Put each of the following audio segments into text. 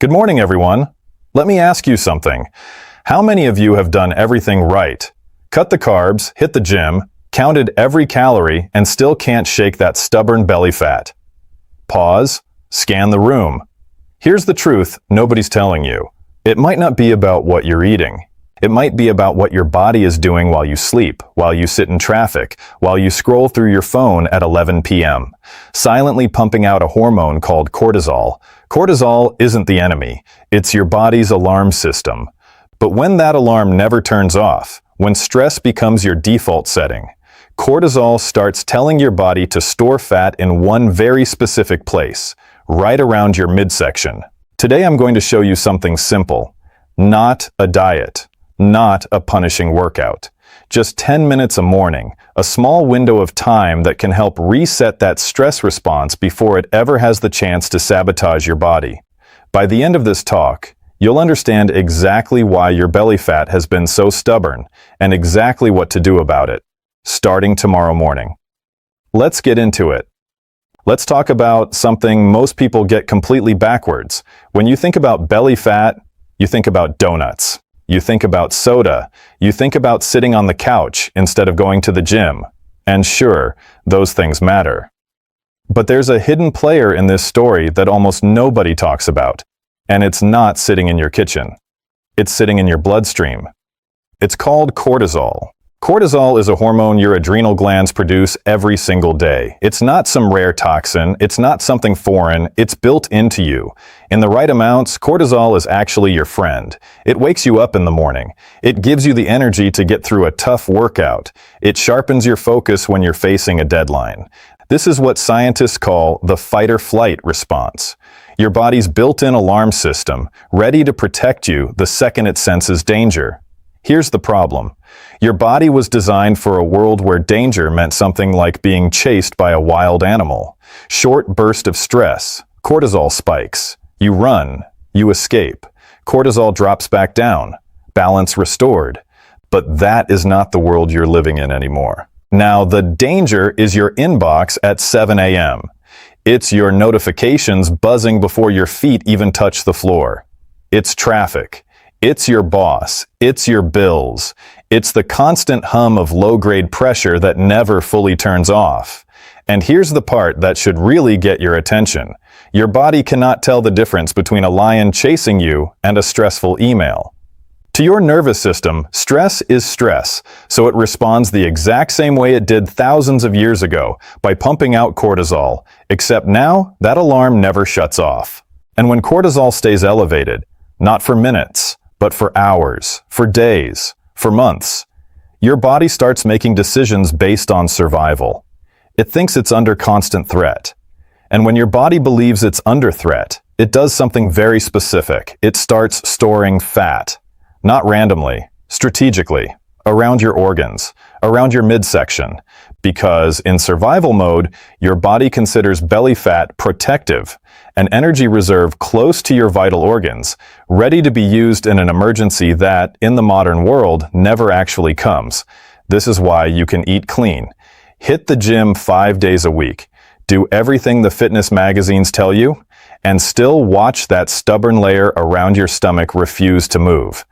Good morning, everyone. Let me ask you something. How many of you have done everything right? Cut the carbs, hit the gym, counted every calorie, and still can't shake that stubborn belly fat? Pause, scan the room. Here's the truth nobody's telling you. It might not be about what you're eating. It might be about what your body is doing while you sleep, while you sit in traffic, while you scroll through your phone at 11 p.m., silently pumping out a hormone called cortisol. Cortisol isn't the enemy. It's your body's alarm system. But when that alarm never turns off, when stress becomes your default setting, cortisol starts telling your body to store fat in one very specific place, right around your midsection. Today I'm going to show you something simple. Not a diet. Not a punishing workout. Just 10 minutes a morning, a small window of time that can help reset that stress response before it ever has the chance to sabotage your body. By the end of this talk, you'll understand exactly why your belly fat has been so stubborn and exactly what to do about it, starting tomorrow morning. Let's get into it. Let's talk about something most people get completely backwards. When you think about belly fat, you think about donuts. You think about soda. You think about sitting on the couch instead of going to the gym. And sure, those things matter. But there's a hidden player in this story that almost nobody talks about. And it's not sitting in your kitchen. It's sitting in your bloodstream. It's called cortisol. Cortisol is a hormone your adrenal glands produce every single day. It's not some rare toxin, it's not something foreign, it's built into you. In the right amounts, cortisol is actually your friend. It wakes you up in the morning. It gives you the energy to get through a tough workout. It sharpens your focus when you're facing a deadline. This is what scientists call the fight-or-flight response. Your body's built-in alarm system, ready to protect you the second it senses danger. Here's the problem. Your body was designed for a world where danger meant something like being chased by a wild animal. Short burst of stress, cortisol spikes. You run, you escape. Cortisol drops back down, balance restored. But that is not the world you're living in anymore. Now, the danger is your inbox at 7 a.m. It's your notifications buzzing before your feet even touch the floor. It's traffic. It's your boss. It's your bills. It's the constant hum of low-grade pressure that never fully turns off. And here's the part that should really get your attention. Your body cannot tell the difference between a lion chasing you and a stressful email. To your nervous system, stress is stress, so it responds the exact same way it did thousands of years ago, by pumping out cortisol, except now that alarm never shuts off. And when cortisol stays elevated, not for minutes, but for hours, for days, for months, your body starts making decisions based on survival. It thinks it's under constant threat. And when your body believes it's under threat, it does something very specific. It starts storing fat. Not randomly, strategically, around your organs, around your midsection. Because in survival mode, your body considers belly fat protective, an energy reserve close to your vital organs, ready to be used in an emergency that, in the modern world, never actually comes. This is why you can eat clean, hit the gym 5 days a week, do everything the fitness magazines tell you, and still watch that stubborn layer around your stomach refuse to move.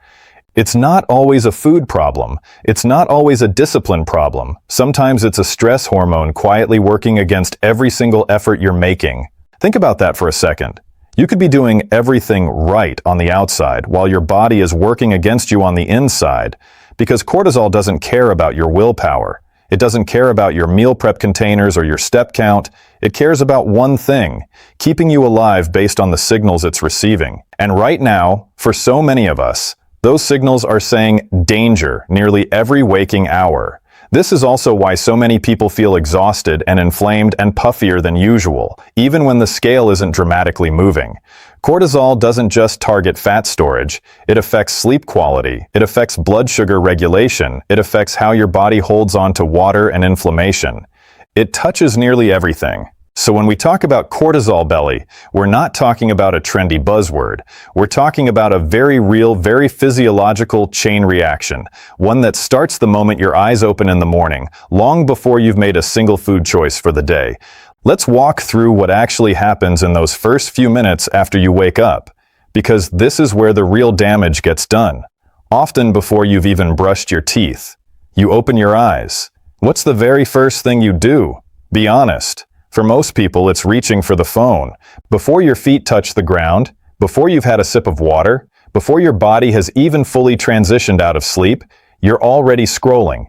It's not always a food problem. It's not always a discipline problem. Sometimes it's a stress hormone quietly working against every single effort you're making. Think about that for a second. You could be doing everything right on the outside while your body is working against you on the inside, because cortisol doesn't care about your willpower. It doesn't care about your meal prep containers or your step count. It cares about one thing, keeping you alive based on the signals it's receiving. And right now, for so many of us, those signals are saying danger nearly every waking hour. This is also why so many people feel exhausted and inflamed and puffier than usual, even when the scale isn't dramatically moving. Cortisol doesn't just target fat storage. It affects sleep quality. It affects blood sugar regulation. It affects how your body holds on to water and inflammation. It touches nearly everything. So when we talk about cortisol belly, we're not talking about a trendy buzzword. We're talking about a very real, very physiological chain reaction, one that starts the moment your eyes open in the morning, long before you've made a single food choice for the day. Let's walk through what actually happens in those first few minutes after you wake up. because this is where the real damage gets done. Often before you've even brushed your teeth. You open your eyes. What's the very first thing you do? Be honest. For most people, it's reaching for the phone. Before your feet touch the ground, before you've had a sip of water, before your body has even fully transitioned out of sleep, you're already scrolling.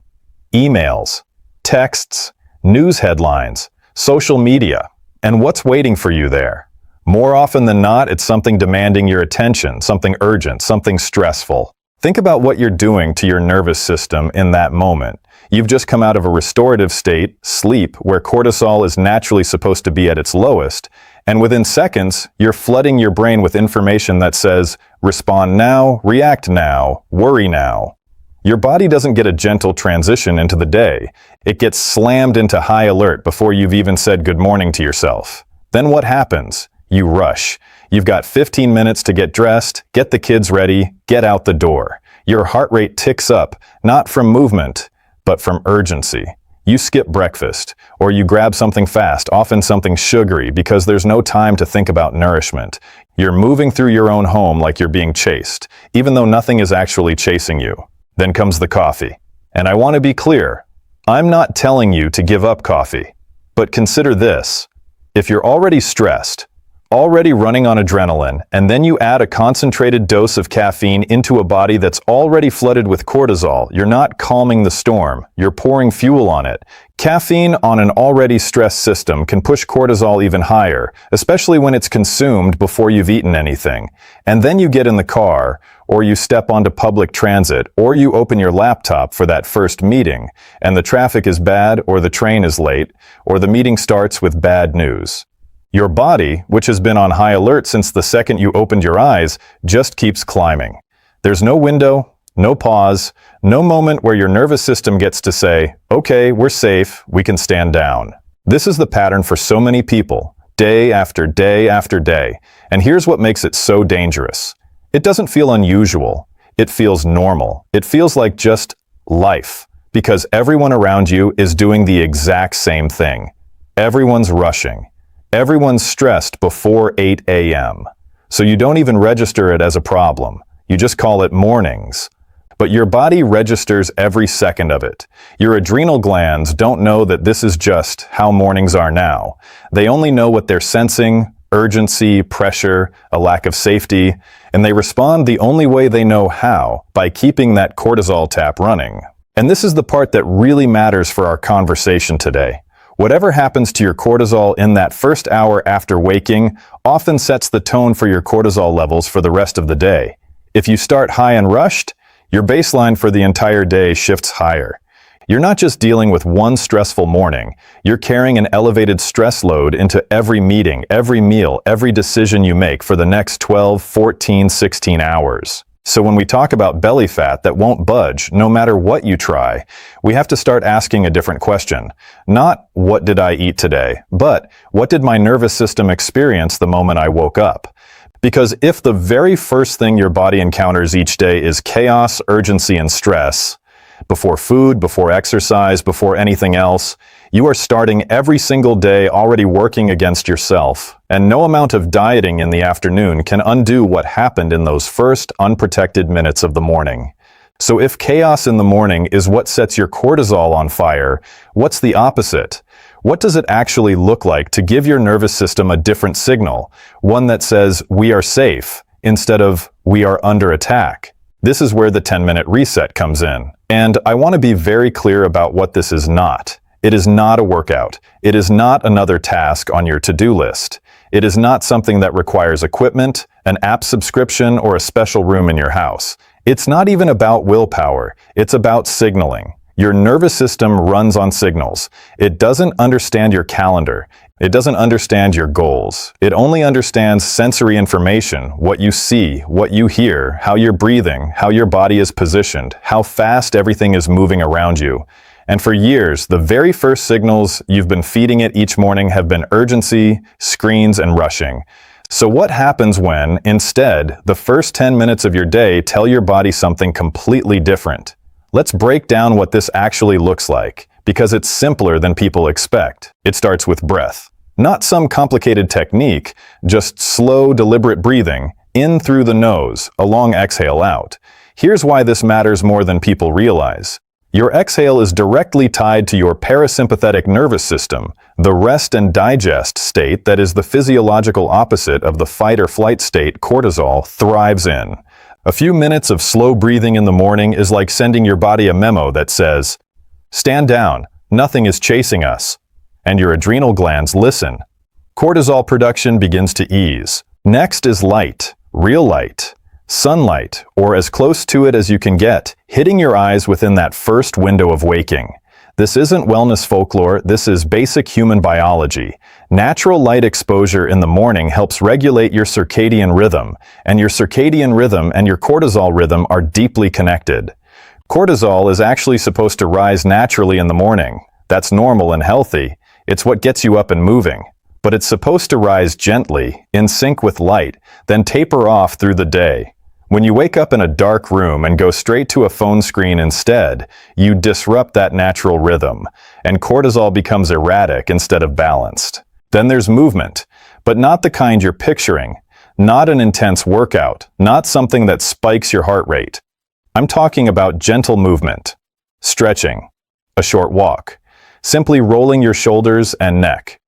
Emails, texts, news headlines, social media. And what's waiting for you there? More often than not, it's something demanding your attention, something urgent, something stressful. Think about what you're doing to your nervous system in that moment. You've just come out of a restorative state, sleep, where cortisol is naturally supposed to be at its lowest, and within seconds, you're flooding your brain with information that says, respond now, react now, worry now. Your body doesn't get a gentle transition into the day. It gets slammed into high alert before you've even said good morning to yourself. Then what happens? You rush. You've got 15 minutes to get dressed, get the kids ready, get out the door. Your heart rate ticks up, not from movement, but from urgency. You skip breakfast, or you grab something fast, often something sugary, because there's no time to think about nourishment. You're moving through your own home like you're being chased, even though nothing is actually chasing you. Then comes the coffee. And I want to be clear, I'm not telling you to give up coffee. But consider this. If you're already stressed, already running on adrenaline, and then you add a concentrated dose of caffeine into a body that's already flooded with cortisol, you're not calming the storm, you're pouring fuel on it. Caffeine on an already stressed system can push cortisol even higher, especially when it's consumed before you've eaten anything. And then you get in the car, or you step onto public transit, or you open your laptop for that first meeting, and the traffic is bad, or the train is late, or the meeting starts with bad news. Your body, which has been on high alert since the second you opened your eyes, just keeps climbing. There's no window, no pause, no moment where your nervous system gets to say, okay, we're safe, we can stand down. This is the pattern for so many people, day after day after day. And here's what makes it so dangerous. It doesn't feel unusual. It feels normal. It feels like just life, because everyone around you is doing the exact same thing. Everyone's rushing. Everyone's stressed before 8 a.m. So you don't even register it as a problem. You just call it mornings. But your body registers every second of it. Your adrenal glands don't know that this is just how mornings are now. They only know what they're sensing, urgency, pressure, a lack of safety, and they respond the only way they know how, by keeping that cortisol tap running. And this is the part that really matters for our conversation today. Whatever happens to your cortisol in that first hour after waking often sets the tone for your cortisol levels for the rest of the day. If you start high and rushed, your baseline for the entire day shifts higher. You're not just dealing with one stressful morning, you're carrying an elevated stress load into every meeting, every meal, every decision you make for the next 12, 14, 16 hours. So when we talk about belly fat that won't budge, no matter what you try, we have to start asking a different question. Not, what did I eat today? But, what did my nervous system experience the moment I woke up? Because if the very first thing your body encounters each day is chaos, urgency, and stress, before food, before exercise, before anything else, you are starting every single day already working against yourself, and no amount of dieting in the afternoon can undo what happened in those first unprotected minutes of the morning. So if chaos in the morning is what sets your cortisol on fire, what's the opposite? What does it actually look like to give your nervous system a different signal, one that says, we are safe, instead of, we are under attack? This is where the 10-minute reset comes in. And I want to be very clear about what this is not. It is not a workout. It is not another task on your to-do list. It is not something that requires equipment, an app subscription, or a special room in your house. It's not even about willpower. It's about signaling. Your nervous system runs on signals. It doesn't understand your calendar. It doesn't understand your goals. It only understands sensory information, what you see, what you hear, how you're breathing, how your body is positioned, how fast everything is moving around you. And for years, the very first signals you've been feeding it each morning have been urgency, screens, and rushing. So what happens when, instead, the first 10 minutes of your day tell your body something completely different? Let's break down what this actually looks like, because it's simpler than people expect. It starts with breath. Not some complicated technique, just slow, deliberate breathing, In through the nose, a long exhale out. Here's why this matters more than people realize. Your exhale is directly tied to your parasympathetic nervous system, the rest and digest state that is the physiological opposite of the fight or flight state cortisol thrives in. A few minutes of slow breathing in the morning is like sending your body a memo that says, "Stand down, nothing is chasing us." And your adrenal glands listen. Cortisol production begins to ease. Next is light, real light. Sunlight, or as close to it as you can get, hitting your eyes within that first window of waking. This isn't wellness folklore, this is basic human biology. Natural light exposure in the morning helps regulate your circadian rhythm, and your circadian rhythm and your cortisol rhythm are deeply connected. Cortisol is actually supposed to rise naturally in the morning. That's normal and healthy. It's what gets you up and moving. But it's supposed to rise gently, in sync with light, then taper off through the day. When you wake up in a dark room and go straight to a phone screen instead, you disrupt that natural rhythm, and cortisol becomes erratic instead of balanced. Then there's movement, but not the kind you're picturing. Not an intense workout, not something that spikes your heart rate. I'm talking about gentle movement, stretching, a short walk, simply rolling your shoulders and neck.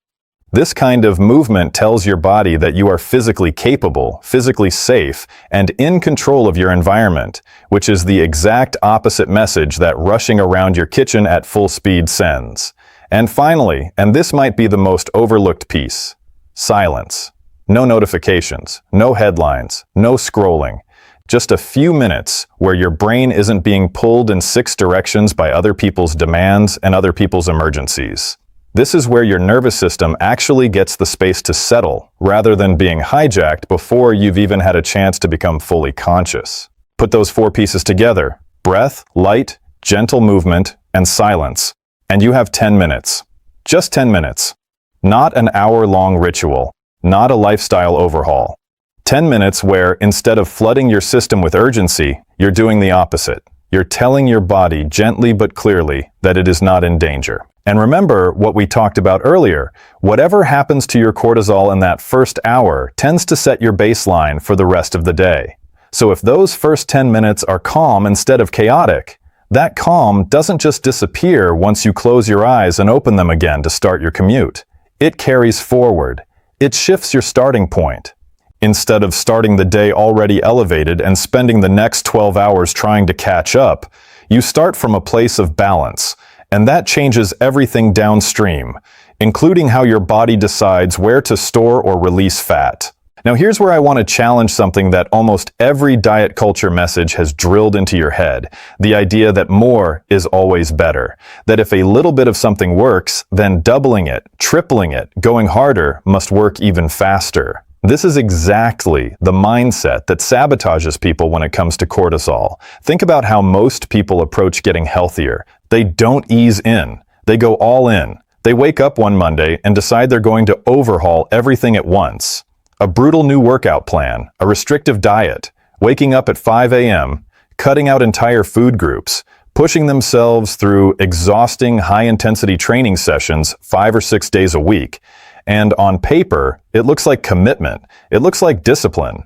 This kind of movement tells your body that you are physically capable, physically safe, and in control of your environment, which is the exact opposite message that rushing around your kitchen at full speed sends. And finally, and this might be the most overlooked piece, silence. No notifications, no headlines, no scrolling. Just a few minutes where your brain isn't being pulled in 6 directions by other people's demands and other people's emergencies. This is where your nervous system actually gets the space to settle, rather than being hijacked before you've even had a chance to become fully conscious. Put those 4 pieces together, breath, light, gentle movement, and silence, and you have 10 minutes. Just 10 minutes. Not an hour-long ritual, not a lifestyle overhaul. 10 minutes where, instead of flooding your system with urgency, you're doing the opposite. You're telling your body gently but clearly that it is not in danger. And remember what we talked about earlier. Whatever happens to your cortisol in that first hour tends to set your baseline for the rest of the day. So if those first 10 minutes are calm instead of chaotic, that calm doesn't just disappear once you close your eyes and open them again to start your commute. It carries forward. It shifts your starting point. Instead of starting the day already elevated and spending the next 12 hours trying to catch up, you start from a place of balance. And that changes everything downstream, including how your body decides where to store or release fat. Now here's where I want to challenge something that almost every diet culture message has drilled into your head, the idea that more is always better. That if a little bit of something works, then doubling it, tripling it, going harder must work even faster. This is exactly the mindset that sabotages people when it comes to cortisol. Think about how most people approach getting healthier. They don't ease in. They go all in. They wake up one Monday and decide they're going to overhaul everything at once. A brutal new workout plan, a restrictive diet, waking up at 5 a.m., cutting out entire food groups, pushing themselves through exhausting high-intensity training sessions 5 or 6 days a week. And on paper, it looks like commitment. It looks like discipline.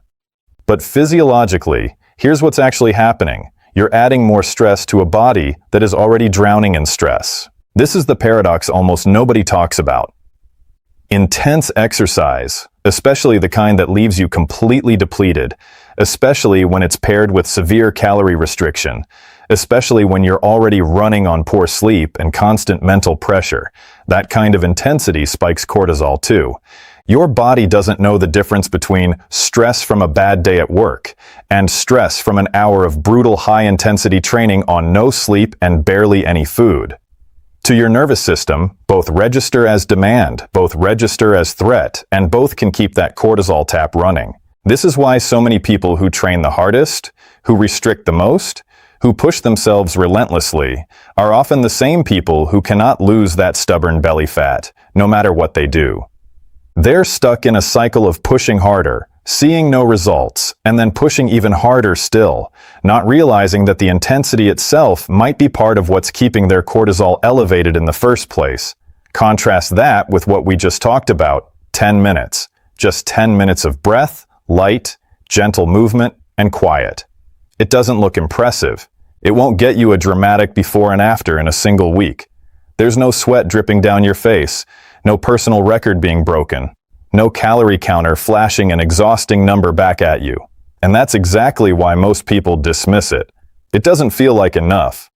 But physiologically, here's what's actually happening. You're adding more stress to a body that is already drowning in stress. This is the paradox almost nobody talks about. Intense exercise, especially the kind that leaves you completely depleted, especially when it's paired with severe calorie restriction, especially when you're already running on poor sleep and constant mental pressure. That kind of intensity spikes cortisol too. Your body doesn't know the difference between stress from a bad day at work and stress from an hour of brutal high-intensity training on no sleep and barely any food. To your nervous system, both register as demand, both register as threat, and both can keep that cortisol tap running. This is why so many people who train the hardest, who restrict the most, who push themselves relentlessly, are often the same people who cannot lose that stubborn belly fat, no matter what they do. They're stuck in a cycle of pushing harder, seeing no results, and then pushing even harder still, not realizing that the intensity itself might be part of what's keeping their cortisol elevated in the first place. Contrast that with what we just talked about, 10 minutes. Just 10 minutes of breath, light, gentle movement, and quiet. It doesn't look impressive. It won't get you a dramatic before and after in a single week. There's no sweat dripping down your face, no personal record being broken, no calorie counter flashing an exhausting number back at you. And that's exactly why most people dismiss it. It doesn't feel like enough.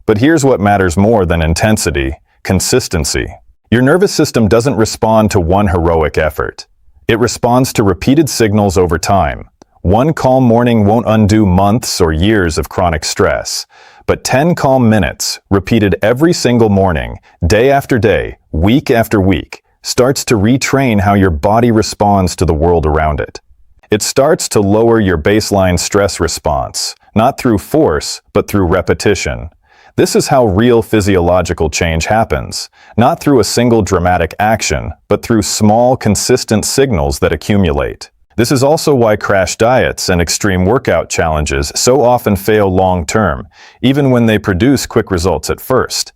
But here's what matters more than intensity: consistency. Your nervous system doesn't respond to one heroic effort. It responds to repeated signals over time. One calm morning won't undo months or years of chronic stress, but 10 calm minutes, repeated every single morning, day after day, week after week, starts to retrain how your body responds to the world around it. It starts to lower your baseline stress response, not through force, but through repetition. This is how real physiological change happens, not through a single dramatic action, but through small, consistent signals that accumulate. This is also why crash diets and extreme workout challenges so often fail long-term, even when they produce quick results at first.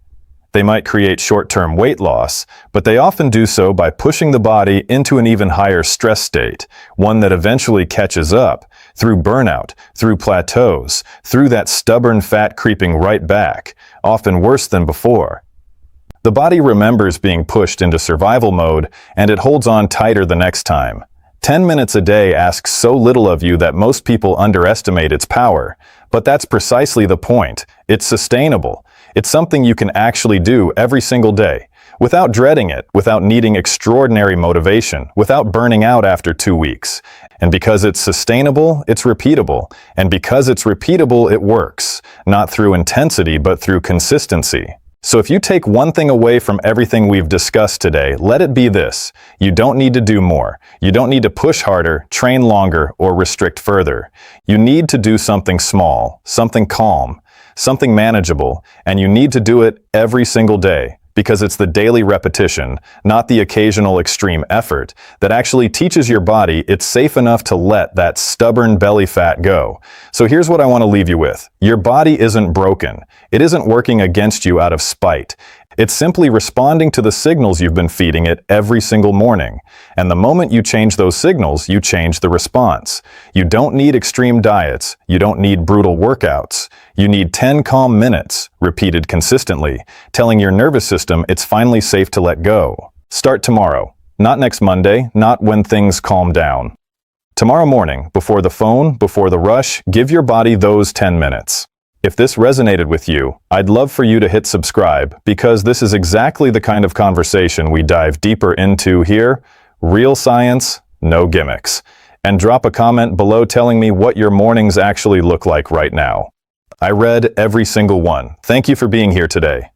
They might create short-term weight loss, but they often do so by pushing the body into an even higher stress state, one that eventually catches up, through burnout, through plateaus, through that stubborn fat creeping right back, often worse than before. The body remembers being pushed into survival mode, and it holds on tighter the next time. 10 minutes a day asks so little of you that most people underestimate its power. But that's precisely the point. It's sustainable. It's something you can actually do every single day, without dreading it, without needing extraordinary motivation, without burning out after 2 weeks. And because it's sustainable, it's repeatable. And because it's repeatable, it works. Not through intensity, but through consistency. So if you take one thing away from everything we've discussed today, let it be this: you don't need to do more. You don't need to push harder, train longer, or restrict further. You need to do something small, something calm, something manageable, and you need to do it every single day, because it's the daily repetition, not the occasional extreme effort, that actually teaches your body it's safe enough to let that stubborn belly fat go. So here's what I want to leave you with. Your body isn't broken. It isn't working against you out of spite. It's simply responding to the signals you've been feeding it every single morning. And the moment you change those signals, you change the response. You don't need extreme diets. You don't need brutal workouts. You need 10 calm minutes, repeated consistently, telling your nervous system it's finally safe to let go. Start tomorrow. Not next Monday, not when things calm down. Tomorrow morning, before the phone, before the rush, give your body those 10 minutes. If this resonated with you, I'd love for you to hit subscribe, because this is exactly the kind of conversation we dive deeper into here. Real science, no gimmicks. And drop a comment below telling me what your mornings actually look like right now. I read every single one. Thank you for being here today.